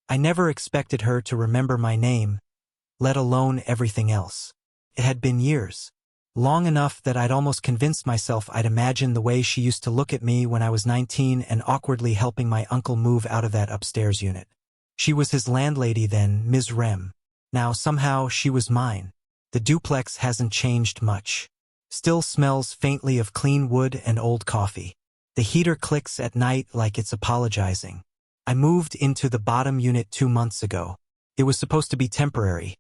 I never expected her to remember my name, let alone everything else. It had been years. Long enough that I'd almost convinced myself I'd imagined the way she used to look at me when I was 19 and awkwardly helping my uncle move out of that upstairs unit. She was his landlady then, Ms. Rem. Now somehow she was mine. The duplex hasn't changed much. Still smells faintly of clean wood and old coffee. The heater clicks at night like it's apologizing. I moved into the bottom unit 2 months ago. It was supposed to be temporary.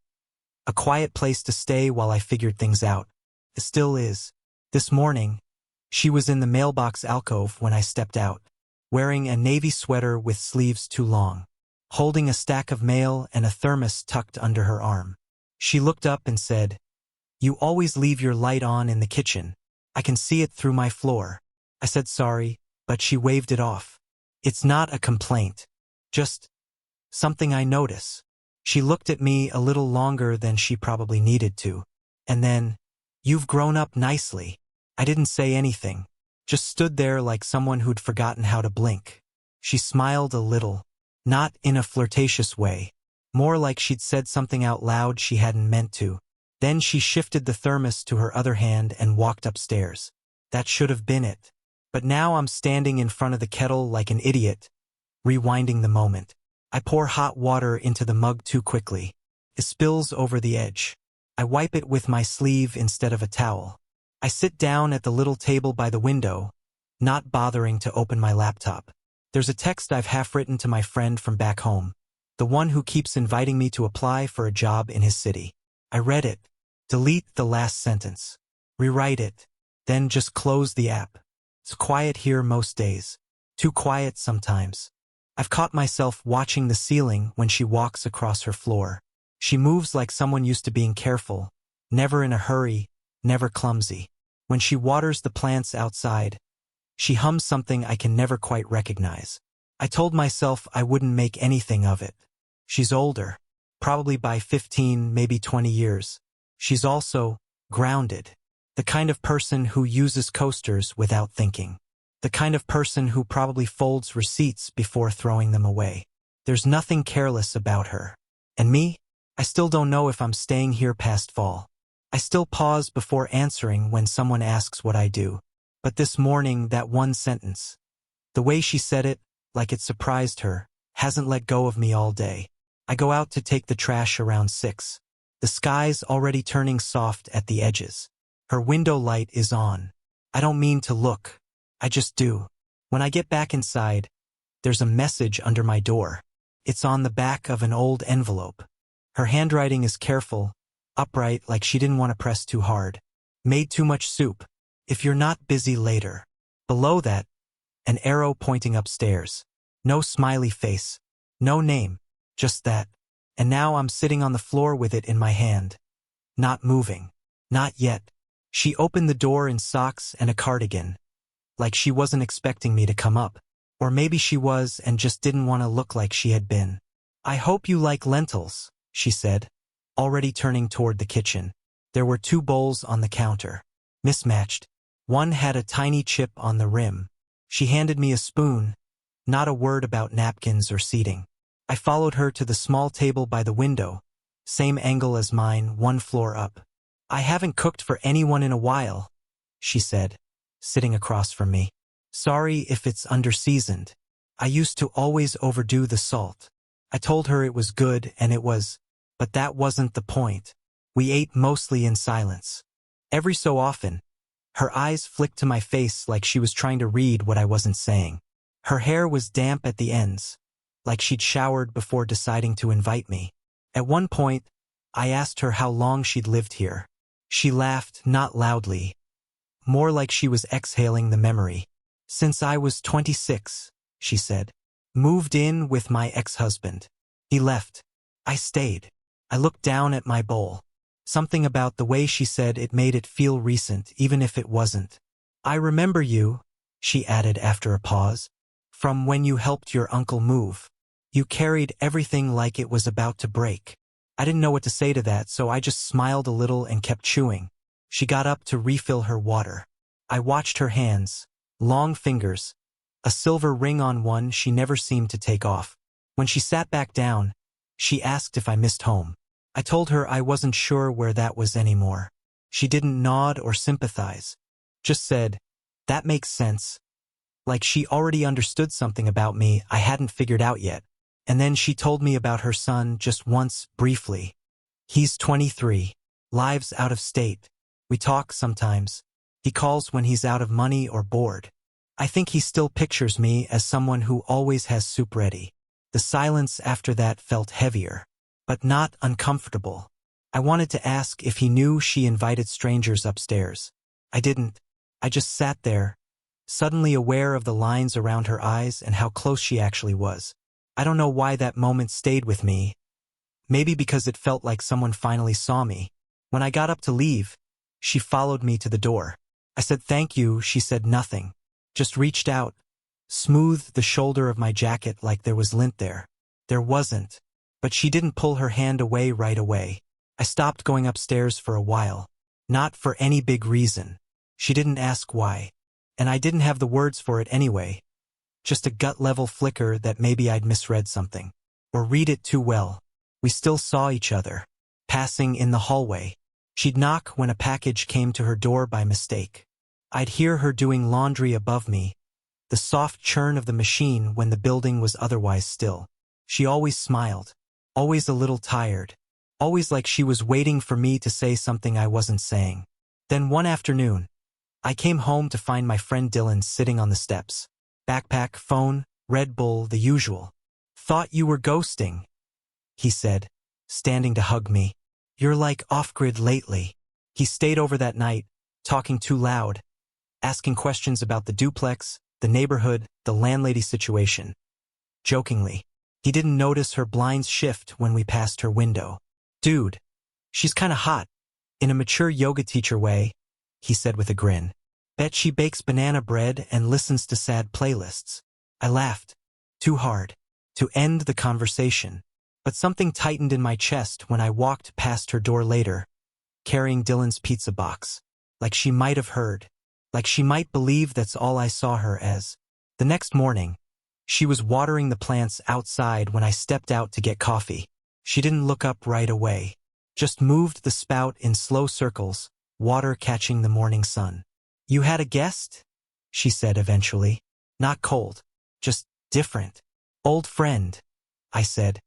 A quiet place to stay while I figured things out. It still is. This morning, she was in the mailbox alcove when I stepped out, wearing a navy sweater with sleeves too long, holding a stack of mail and a thermos tucked under her arm. She looked up and said, "You always leave your light on in the kitchen. I can see it through my floor." I said sorry, but she waved it off. "It's not a complaint. Just something I notice." She looked at me a little longer than she probably needed to. And then, "You've grown up nicely." I didn't say anything, just stood there like someone who'd forgotten how to blink. She smiled a little, not in a flirtatious way, more like she'd said something out loud she hadn't meant to. Then she shifted the thermos to her other hand and walked upstairs. That should have been it. But now I'm standing in front of the kettle like an idiot, rewinding the moment. I pour hot water into the mug too quickly. It spills over the edge. I wipe it with my sleeve instead of a towel. I sit down at the little table by the window, not bothering to open my laptop. There's a text I've half-written to my friend from back home, the one who keeps inviting me to apply for a job in his city. I read it, delete the last sentence, rewrite it, then just close the app. It's quiet here most days. Too quiet sometimes. I've caught myself watching the ceiling when she walks across her floor. She moves like someone used to being careful, never in a hurry, never clumsy. When she waters the plants outside, she hums something I can never quite recognize. I told myself I wouldn't make anything of it. She's older, probably by 15, maybe 20 years. She's also grounded. The kind of person who uses coasters without thinking. The kind of person who probably folds receipts before throwing them away. There's nothing careless about her. And me? I still don't know if I'm staying here past fall. I still pause before answering when someone asks what I do. But this morning, that one sentence, the way she said it, like it surprised her, hasn't let go of me all day. I go out to take the trash around 6. The sky's already turning soft at the edges. Her window light is on. I don't mean to look. I just do. When I get back inside, there's a message under my door. It's on the back of an old envelope. Her handwriting is careful, upright like she didn't want to press too hard. Made too much soup. If you're not busy later. Below that, an arrow pointing upstairs. No smiley face. No name. Just that. And now I'm sitting on the floor with it in my hand. Not moving. Not yet. She opened the door in socks and a cardigan. Like she wasn't expecting me to come up. Or maybe she was and just didn't want to look like she had been. "I hope you like lentils," she said, already turning toward the kitchen. There were 2 bowls on the counter. Mismatched. One had a tiny chip on the rim. She handed me a spoon. Not a word about napkins or seating. I followed her to the small table by the window. Same angle as mine, 1 floor up. "I haven't cooked for anyone in a while," she said, sitting across from me. "Sorry if it's underseasoned. I used to always overdo the salt." I told her it was good and it was, but that wasn't the point. We ate mostly in silence. Every so often, her eyes flicked to my face like she was trying to read what I wasn't saying. Her hair was damp at the ends, like she'd showered before deciding to invite me. At one point, I asked her how long she'd lived here. She laughed, not loudly, more like she was exhaling the memory. "Since I was 26, she said. "Moved in with my ex-husband. He left. I stayed." I looked down at my bowl. Something about the way she said it made it feel recent, even if it wasn't. "I remember you," she added after a pause, "from when you helped your uncle move. You carried everything like it was about to break." I didn't know what to say to that, so I just smiled a little and kept chewing. She got up to refill her water. I watched her hands, long fingers, a silver ring on one she never seemed to take off. When she sat back down, she asked if I missed home. I told her I wasn't sure where that was anymore. She didn't nod or sympathize, just said, "That makes sense," like she already understood something about me I hadn't figured out yet. And then she told me about her son just once, briefly. "He's 23, lives out of state. We talk sometimes. He calls when he's out of money or bored. I think he still pictures me as someone who always has soup ready." The silence after that felt heavier, but not uncomfortable. I wanted to ask if he knew she invited strangers upstairs. I didn't. I just sat there, suddenly aware of the lines around her eyes and how close she actually was. I don't know why that moment stayed with me. Maybe because it felt like someone finally saw me. When I got up to leave, she followed me to the door. I said thank you. She said nothing, just reached out, smoothed the shoulder of my jacket like there was lint there. There wasn't, but she didn't pull her hand away right away. I stopped going upstairs for a while. Not for any big reason. She didn't ask why. And I didn't have the words for it anyway. Just a gut-level flicker that maybe I'd misread something. Or read it too well. We still saw each other, passing in the hallway. She'd knock when a package came to her door by mistake. I'd hear her doing laundry above me, the soft churn of the machine when the building was otherwise still. She always smiled, always a little tired, always like she was waiting for me to say something I wasn't saying. Then one afternoon, I came home to find my friend Dylan sitting on the steps. Backpack, phone, Red Bull, the usual. "Thought you were ghosting," he said, standing to hug me. "You're like off-grid lately." He stayed over that night, talking too loud, asking questions about the duplex, the neighborhood, the landlady situation. Jokingly, he didn't notice her blinds shift when we passed her window. "Dude, she's kinda hot," in a mature yoga teacher way, he said with a grin. "Bet she bakes banana bread and listens to sad playlists." I laughed, too hard, to end the conversation, but something tightened in my chest when I walked past her door later, carrying Dylan's pizza box. Like she might have heard. Like she might believe that's all I saw her as. The next morning, she was watering the plants outside when I stepped out to get coffee. She didn't look up right away, just moved the spout in slow circles, water catching the morning sun. "You had a guest?" she said eventually. "Not cold, just different." "Old friend," I said.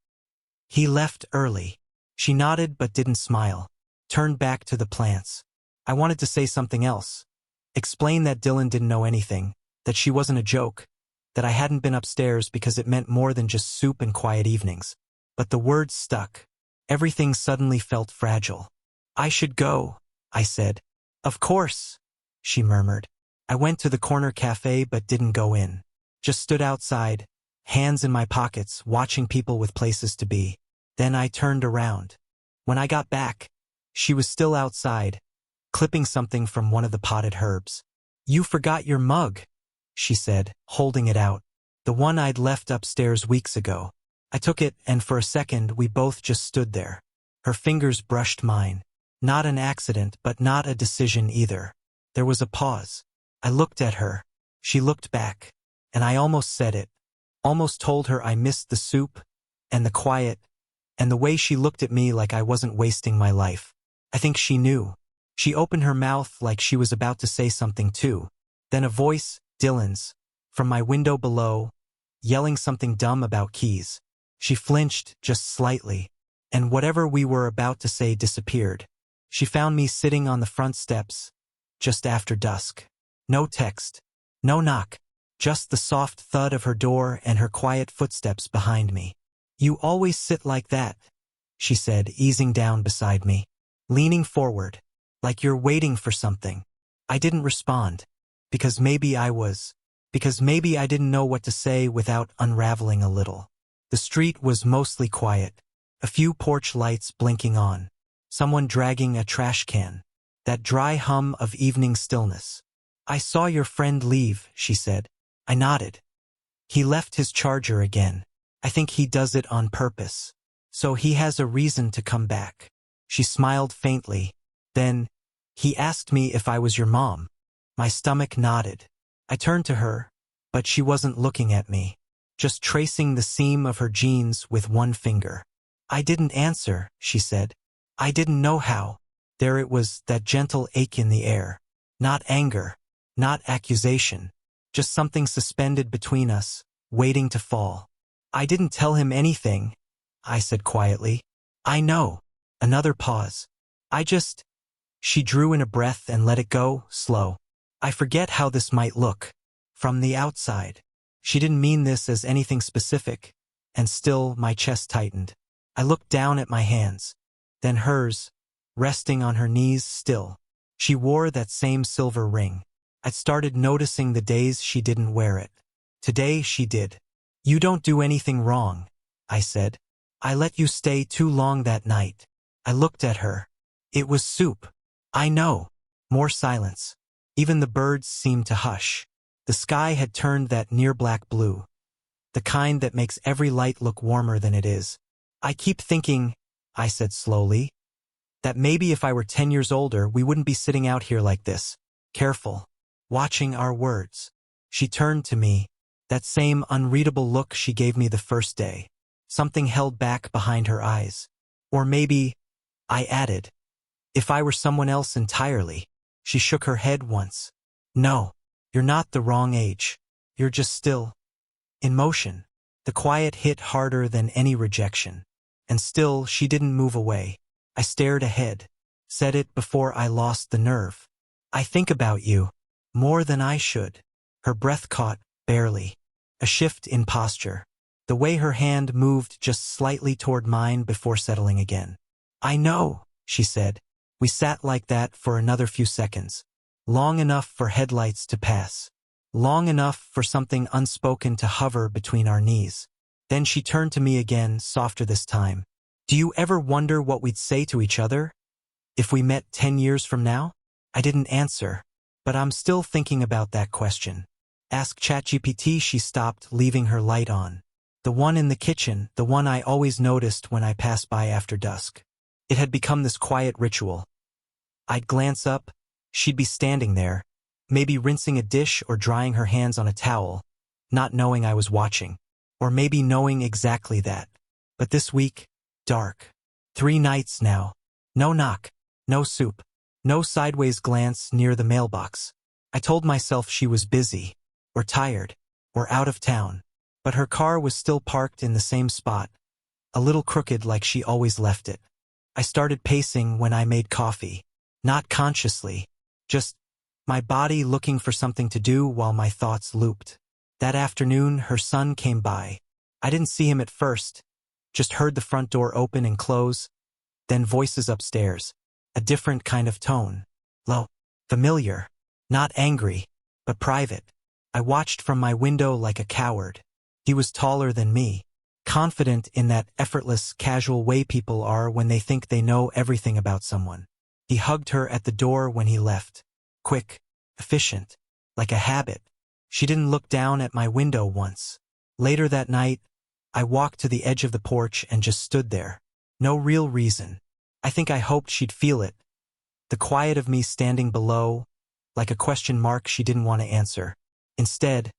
"He left early." She nodded but didn't smile, turned back to the plants. I wanted to say something else. Explain that Dylan didn't know anything, that she wasn't a joke, that I hadn't been upstairs because it meant more than just soup and quiet evenings. But the words stuck. Everything suddenly felt fragile. "I should go," I said. "Of course," she murmured. I went to the corner cafe but didn't go in. Just stood outside, hands in my pockets, watching people with places to be. Then I turned around. When I got back, she was still outside, clipping something from one of the potted herbs. "You forgot your mug," she said, holding it out. The one I'd left upstairs weeks ago. I took it, and for a second we both just stood there. Her fingers brushed mine. Not an accident, but not a decision either. There was a pause. I looked at her. She looked back. And I almost said it. Almost told her I missed the soup, and the quiet, and the way she looked at me like I wasn't wasting my life. I think she knew. She opened her mouth like she was about to say something too. Then a voice, Dylan's, from my window below, yelling something dumb about keys. She flinched just slightly, and whatever we were about to say disappeared. She found me sitting on the front steps, just after dusk. No text, no knock, just the soft thud of her door and her quiet footsteps behind me. "You always sit like that," she said, easing down beside me, leaning forward, like you're waiting for something. I didn't respond, because maybe I didn't know what to say without unraveling a little. The street was mostly quiet, a few porch lights blinking on, someone dragging a trash can, that dry hum of evening stillness. "I saw your friend leave," she said. I nodded. "He left his charger again. I think he does it on purpose. So he has a reason to come back." She smiled faintly. Then, "He asked me if I was your mom." My stomach nodded. I turned to her, but she wasn't looking at me. just tracing the seam of her jeans with one finger. I didn't answer, she said. I didn't know how. There it was, that gentle ache in the air. Not anger, not accusation, just something suspended between us, waiting to fall. I didn't tell him anything, I said quietly. I know. Another pause. She drew in a breath and let it go, slow. I forget how this might look. From the outside. She didn't mean this as anything specific, and still my chest tightened. I looked down at my hands, then hers, resting on her knees still. She wore that same silver ring. I'd started noticing the days she didn't wear it. Today she did. You don't do anything wrong, I said. I let you stay too long that night. I looked at her. It was soup. I know. More silence. Even the birds seemed to hush. The sky had turned that near-black blue. The kind that makes every light look warmer than it is. I keep thinking, I said slowly, that maybe if I were 10 years older we wouldn't be sitting out here like this, careful, watching our words. She turned to me, that same unreadable look she gave me the first day. Something held back behind her eyes. Or maybe, I added, if I were someone else entirely. She shook her head once. No, you're not the wrong age. You're just still in motion. The quiet hit harder than any rejection. And still she didn't move away. I stared ahead. Said it before I lost the nerve. I think about you. More than I should. Her breath caught, barely. A shift in posture. The way her hand moved just slightly toward mine before settling again. I know, she said. We sat like that for another few seconds. Long enough for headlights to pass. Long enough for something unspoken to hover between our knees. Then she turned to me again, softer this time. Do you ever wonder what we'd say to each other if we met 10 years from now? I didn't answer, but I'm still thinking about that question. Ask ChatGPT. She stopped, leaving her light on. The one in the kitchen, the one I always noticed when I passed by after dusk. It had become this quiet ritual. I'd glance up, she'd be standing there, maybe rinsing a dish or drying her hands on a towel, not knowing I was watching. Or maybe knowing exactly that. But this week, dark. 3 nights now. No knock. No soup. No sideways glance near the mailbox. I told myself she was busy, or tired, or out of town. But her car was still parked in the same spot, a little crooked like she always left it. I started pacing when I made coffee. Not consciously. Just my body looking for something to do while my thoughts looped. That afternoon, her son came by. I didn't see him at first, just heard the front door open and close, then voices upstairs, a different kind of tone. Low, familiar, not angry, but private. I watched from my window like a coward. He was taller than me, confident in that effortless, casual way people are when they think they know everything about someone. He hugged her at the door when he left. Quick, efficient, like a habit. She didn't look down at my window once. Later that night, I walked to the edge of the porch and just stood there. No real reason. I think I hoped she'd feel it. The quiet of me standing below, like a question mark she didn't want to answer. Instead,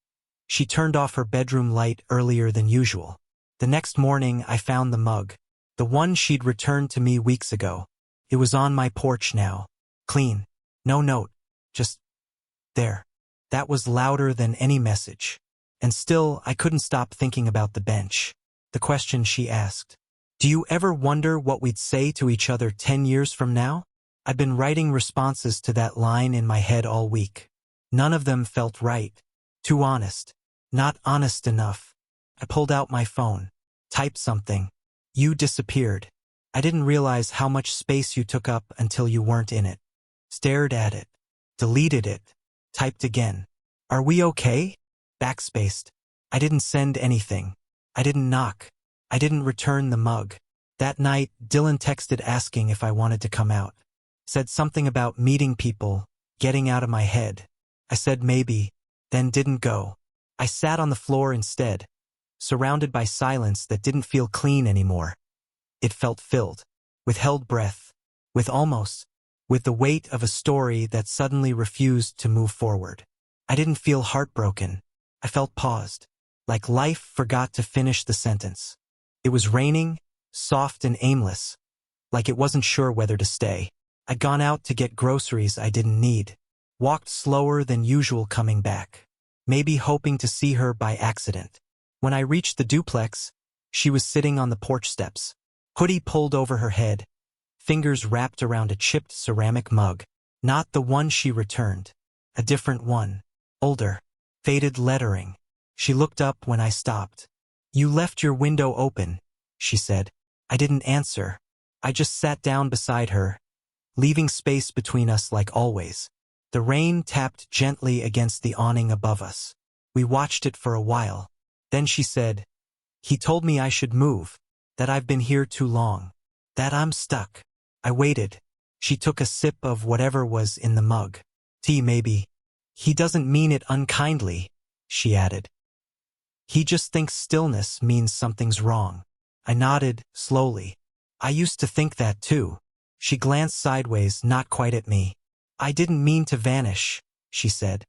she turned off her bedroom light earlier than usual. The next morning, I found the mug. The one she'd returned to me weeks ago. It was on my porch now. Clean. No note. Just there. That was louder than any message. And still, I couldn't stop thinking about the bench. The question she asked. Do you ever wonder what we'd say to each other 10 years from now? I'd been writing responses to that line in my head all week. None of them felt right. Too honest. Not honest enough. I pulled out my phone. Typed something. You disappeared. I didn't realize how much space you took up until you weren't in it. Stared at it. Deleted it. Typed again. Are we okay? Backspaced. I didn't send anything. I didn't knock. I didn't return the mug. That night, Dylan texted asking if I wanted to come out. Said something about meeting people, getting out of my head. I said maybe, then didn't go. I sat on the floor instead, surrounded by silence that didn't feel clean anymore. It felt filled, with held breath, with the weight of a story that suddenly refused to move forward. I didn't feel heartbroken. I felt paused, like life forgot to finish the sentence. It was raining, soft and aimless, like it wasn't sure whether to stay. I'd gone out to get groceries I didn't need, walked slower than usual coming back, maybe hoping to see her by accident. When I reached the duplex, she was sitting on the porch steps, hoodie pulled over her head, fingers wrapped around a chipped ceramic mug. Not the one she returned, a different one, older, faded lettering. She looked up when I stopped. "You left your window open," she said. I didn't answer. I just sat down beside her, leaving space between us like always. The rain tapped gently against the awning above us. We watched it for a while. Then she said, "He told me I should move, that I've been here too long, that I'm stuck." I waited. She took a sip of whatever was in the mug. Tea, maybe. "He doesn't mean it unkindly," she added. "He just thinks stillness means something's wrong." I nodded, slowly. "I used to think that too." She glanced sideways, not quite at me. "I didn't mean to vanish," she said.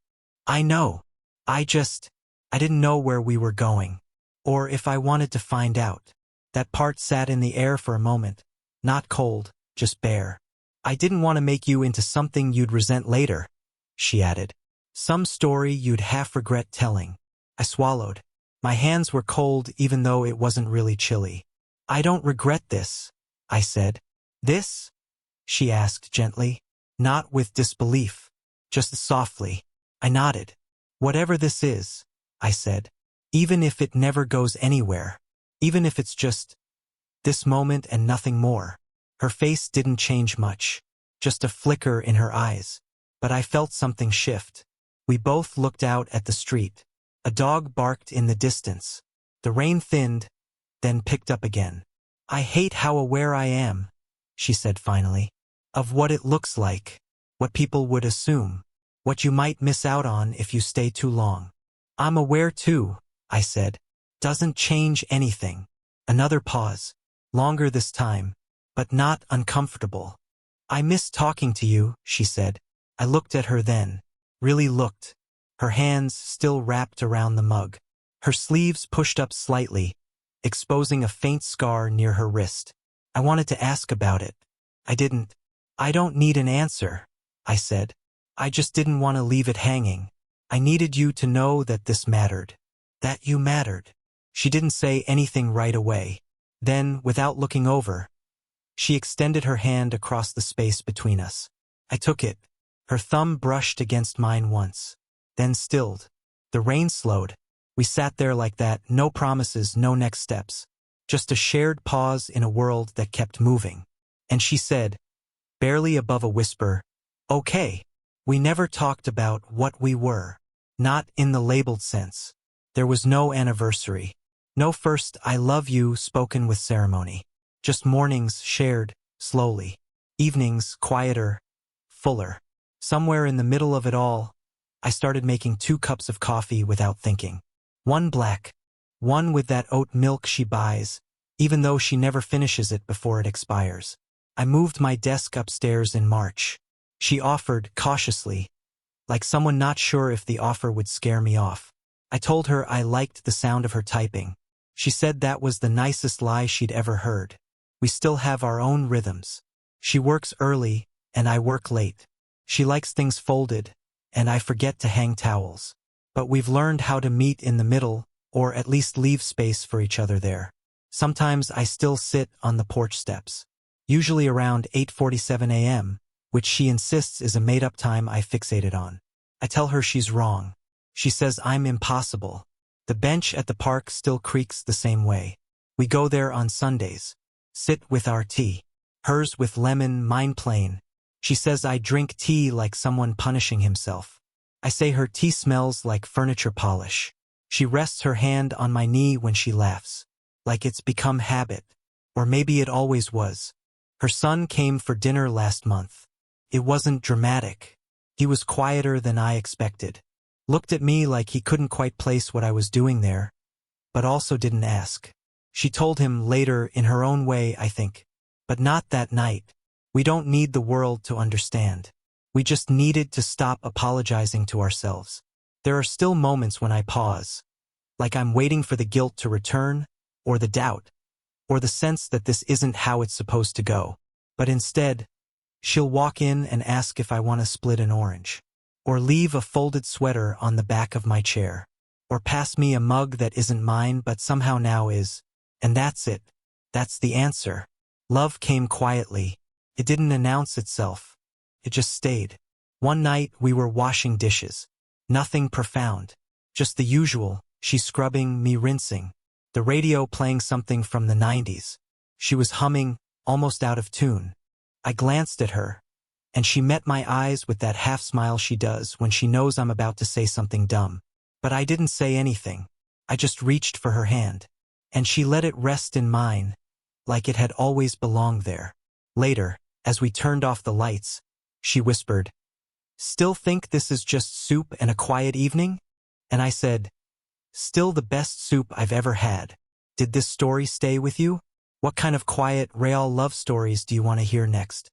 "I know. I didn't know where we were going. Or if I wanted to find out." That part sat in the air for a moment. Not cold, just bare. "I didn't want to make you into something you'd resent later," she added. "Some story you'd half regret telling." I swallowed. My hands were cold even though it wasn't really chilly. "I don't regret this," I said. "This?" she asked gently. Not with disbelief, just softly. I nodded. "Whatever this is," I said. "Even if it never goes anywhere. Even if it's just this moment and nothing more." Her face didn't change much, just a flicker in her eyes. But I felt something shift. We both looked out at the street. A dog barked in the distance. The rain thinned, then picked up again. "I hate how aware I am," she said finally, "of what it looks like, what people would assume, what you might miss out on if you stay too long." "I'm aware too," I said. "Doesn't change anything." Another pause, longer this time, but not uncomfortable. "I miss talking to you," she said. I looked at her then, really looked, her hands still wrapped around the mug, her sleeves pushed up slightly, exposing a faint scar near her wrist. I wanted to ask about it. I didn't. "I don't need an answer," I said. "I just didn't want to leave it hanging. I needed you to know that this mattered. That you mattered." She didn't say anything right away. Then, without looking over, she extended her hand across the space between us. I took it. Her thumb brushed against mine once, then stilled. The rain slowed. We sat there like that, no promises, no next steps. Just a shared pause in a world that kept moving. And she said, barely above a whisper, "Okay." We never talked about what we were. Not in the labeled sense. There was no anniversary. No first "I love you" spoken with ceremony. Just mornings shared, slowly. Evenings quieter, fuller. Somewhere in the middle of it all, I started making 2 cups of coffee without thinking. One black, one with that oat milk she buys, even though she never finishes it before it expires. I moved my desk upstairs in March. She offered, cautiously, like someone not sure if the offer would scare me off. I told her I liked the sound of her typing. She said that was the nicest lie she'd ever heard. We still have our own rhythms. She works early, and I work late. She likes things folded, and I forget to hang towels. But we've learned how to meet in the middle, or at least leave space for each other there. Sometimes I still sit on the porch steps. Usually around 8:47 a.m., which she insists is a made-up time I fixated on. I tell her she's wrong. She says I'm impossible. The bench at the park still creaks the same way. We go there on Sundays. Sit with our tea. Hers with lemon, mine plain. She says I drink tea like someone punishing himself. I say her tea smells like furniture polish. She rests her hand on my knee when she laughs. Like it's become habit. Or maybe it always was. Her son came for dinner last month. It wasn't dramatic. He was quieter than I expected. Looked at me like he couldn't quite place what I was doing there, but also didn't ask. She told him later in her own way, I think. But not that night. We don't need the world to understand. We just needed to stop apologizing to ourselves. There are still moments when I pause. like I'm waiting for the guilt to return, or the doubt, or the sense that this isn't how it's supposed to go. But instead, she'll walk in and ask if I want to split an orange, or leave a folded sweater on the back of my chair, or pass me a mug that isn't mine but somehow now is. And that's it. That's the answer. Love came quietly. It didn't announce itself. It just stayed. One night we were washing dishes. Nothing profound. Just the usual, she scrubbing, me rinsing. The radio playing something from the 90s. She was humming, almost out of tune. I glanced at her, and she met my eyes with that half smile she does when she knows I'm about to say something dumb. But I didn't say anything. I just reached for her hand, and she let it rest in mine, like it had always belonged there. Later, as we turned off the lights, she whispered, "Still think this is just soup and a quiet evening?" And I said, "Still the best soup I've ever had." Did this story stay with you? What kind of quiet, real love stories do you want to hear next?